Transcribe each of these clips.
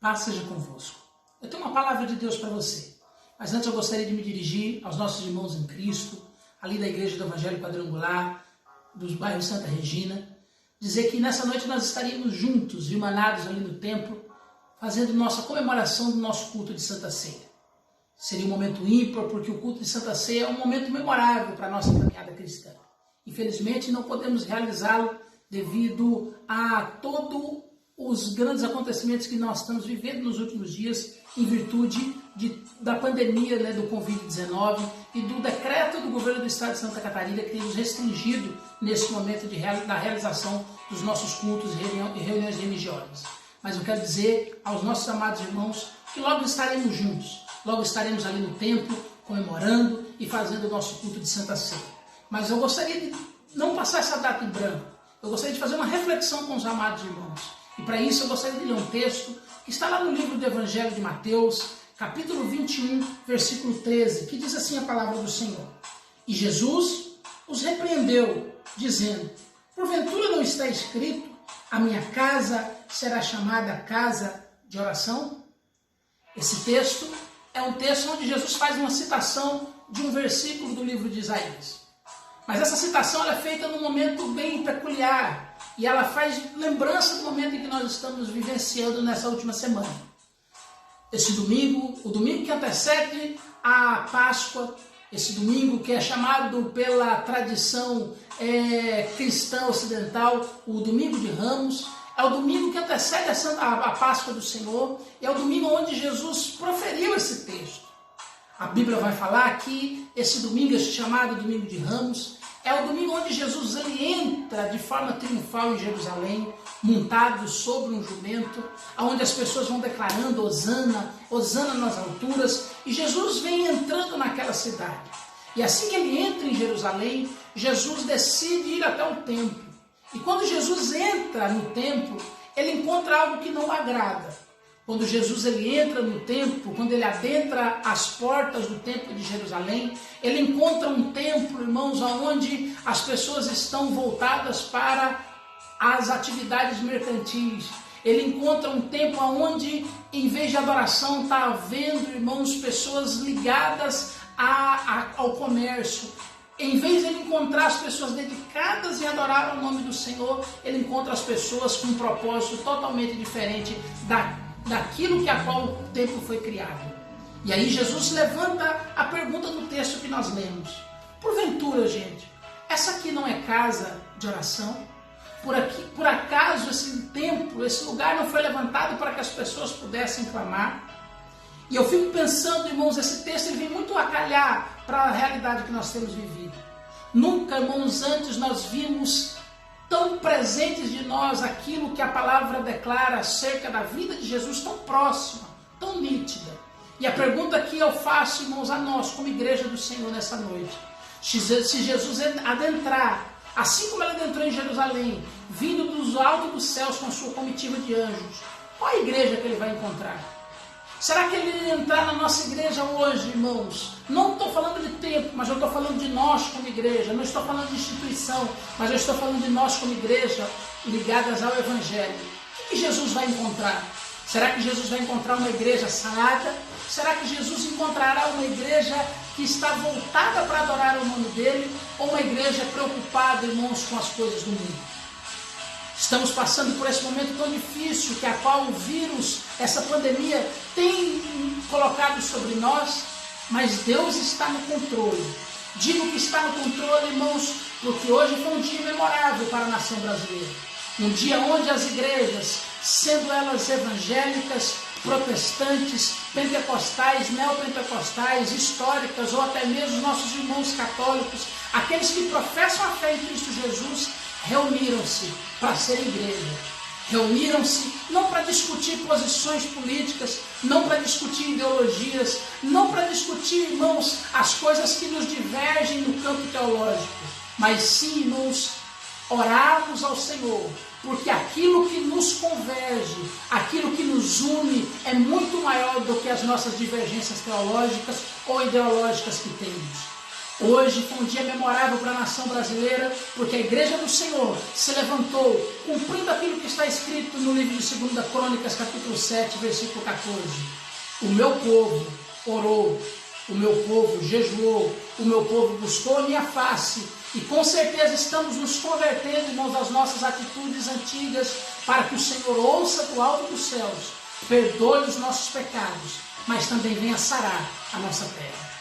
Paz seja convosco. Eu tenho uma palavra de Deus para você. Mas antes eu gostaria de me dirigir aos nossos irmãos em Cristo, ali da Igreja do Evangelho Quadrangular, dos bairros Santa Regina, dizer que nessa noite nós estaríamos juntos, irmanados ali no templo, fazendo nossa comemoração do nosso culto de Santa Ceia. Seria um momento ímpar, porque o culto de Santa Ceia é um momento memorável para a nossa caminhada cristã. Infelizmente não podemos realizá-lo devido a todos os grandes acontecimentos que nós estamos vivendo nos últimos dias em virtude da pandemia, do Covid-19 e do decreto do governo do estado de Santa Catarina que tem nos restringido nesse momento da realização dos nossos cultos e reuniões religiosas. Mas eu quero dizer aos nossos amados irmãos que logo estaremos juntos, logo estaremos ali no templo comemorando e fazendo o nosso culto de Santa Ceia. Mas eu gostaria de não passar essa data em branco, eu gostaria de fazer uma reflexão com os amados irmãos. E para isso eu gostaria de ler um texto que está lá no livro do Evangelho de Mateus, capítulo 21, versículo 13, que diz assim a palavra do Senhor. E Jesus os repreendeu, dizendo, porventura não está escrito, a minha casa será chamada casa de oração? Esse texto é um texto onde Jesus faz uma citação de um versículo do livro de Isaías. Mas essa citação ela é feita num momento bem peculiar, e ela faz lembrança do momento em que nós estamos vivenciando nessa última semana. Esse domingo, o domingo que antecede a Páscoa, esse domingo que é chamado pela tradição cristã ocidental, o domingo de Ramos, é o domingo que antecede a Páscoa do Senhor, e é o domingo onde Jesus proferiu esse texto. A Bíblia vai falar que esse domingo, esse chamado domingo de Ramos, é o domingo onde Jesus entra de forma triunfal em Jerusalém, montado sobre um jumento, onde as pessoas vão declarando Hosana, Hosana nas alturas, e Jesus vem entrando naquela cidade. E assim que ele entra em Jerusalém, Jesus decide ir até o templo. E quando Jesus entra no templo, ele encontra algo que não agrada. Quando Jesus ele entra no templo, quando ele adentra as portas do templo de Jerusalém, ele encontra um templo, irmãos, onde as pessoas estão voltadas para as atividades mercantis. Ele encontra um templo onde, em vez de adoração, está havendo, irmãos, pessoas ligadas ao comércio. Em vez de ele encontrar as pessoas dedicadas em adorar ao nome do Senhor, ele encontra as pessoas com um propósito totalmente diferente daquilo que a qual o templo foi criado. E aí Jesus levanta a pergunta no texto que nós lemos. Porventura, gente, essa aqui não é casa de oração? Por acaso esse templo, esse lugar não foi levantado para que as pessoas pudessem clamar? E eu fico pensando, irmãos, esse texto ele vem muito a calhar para a realidade que nós temos vivido. Nunca, irmãos, antes nós vimos tão presentes de nós aquilo que a palavra declara acerca da vida de Jesus, tão próxima, tão nítida. E a pergunta que eu faço, irmãos, a nós, como igreja do Senhor nessa noite, se Jesus adentrar, assim como ele adentrou em Jerusalém, vindo dos altos dos céus com a sua comitiva de anjos, qual a igreja que ele vai encontrar? Será que ele entrar na nossa igreja hoje, irmãos? Não estou falando de tempo, mas eu estou falando de nós como igreja. Não estou falando de instituição, mas eu estou falando de nós como igreja ligadas ao Evangelho. O que Jesus vai encontrar? Será que Jesus vai encontrar uma igreja sarada? Será que Jesus encontrará uma igreja que está voltada para adorar o nome dele? Ou uma igreja preocupada, irmãos, com as coisas do mundo? Estamos passando por esse momento tão difícil que a qual o vírus, essa pandemia tem colocado sobre nós, mas Deus está no controle. Digo que está no controle, irmãos, porque hoje foi um dia memorável para a nação brasileira. Um dia onde as igrejas, sendo elas evangélicas, protestantes, pentecostais, neopentecostais, históricas ou até mesmo nossos irmãos católicos, aqueles que professam a fé em Cristo Jesus, reuniram-se para ser igreja. Reuniram-se não para discutir posições políticas, não para discutir ideologias, não para discutir, irmãos, as coisas que nos divergem no campo teológico, mas sim, irmãos, orarmos ao Senhor, porque aquilo que nos converge, aquilo que nos une é muito maior do que as nossas divergências teológicas ou ideológicas que temos. Hoje foi um dia memorável para a nação brasileira, porque a igreja do Senhor se levantou, cumprindo aquilo que está escrito no livro de 2 Crônicas, capítulo 7, versículo 14. O meu povo orou, o meu povo jejuou, o meu povo buscou a minha face, e com certeza estamos nos convertendo, irmãos, das nossas atitudes antigas, para que o Senhor ouça do alto dos céus, perdoe os nossos pecados, mas também venha sarar a nossa terra.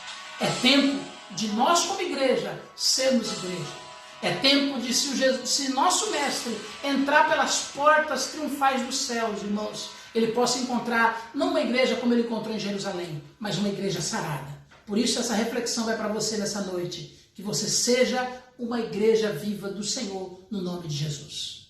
É tempo de nós como igreja sermos igreja. É tempo de se nosso mestre entrar pelas portas triunfais dos céus, irmãos, ele possa encontrar não uma igreja como ele encontrou em Jerusalém, mas uma igreja sarada. Por isso essa reflexão vai para você nessa noite, que você seja uma igreja viva do Senhor, no nome de Jesus.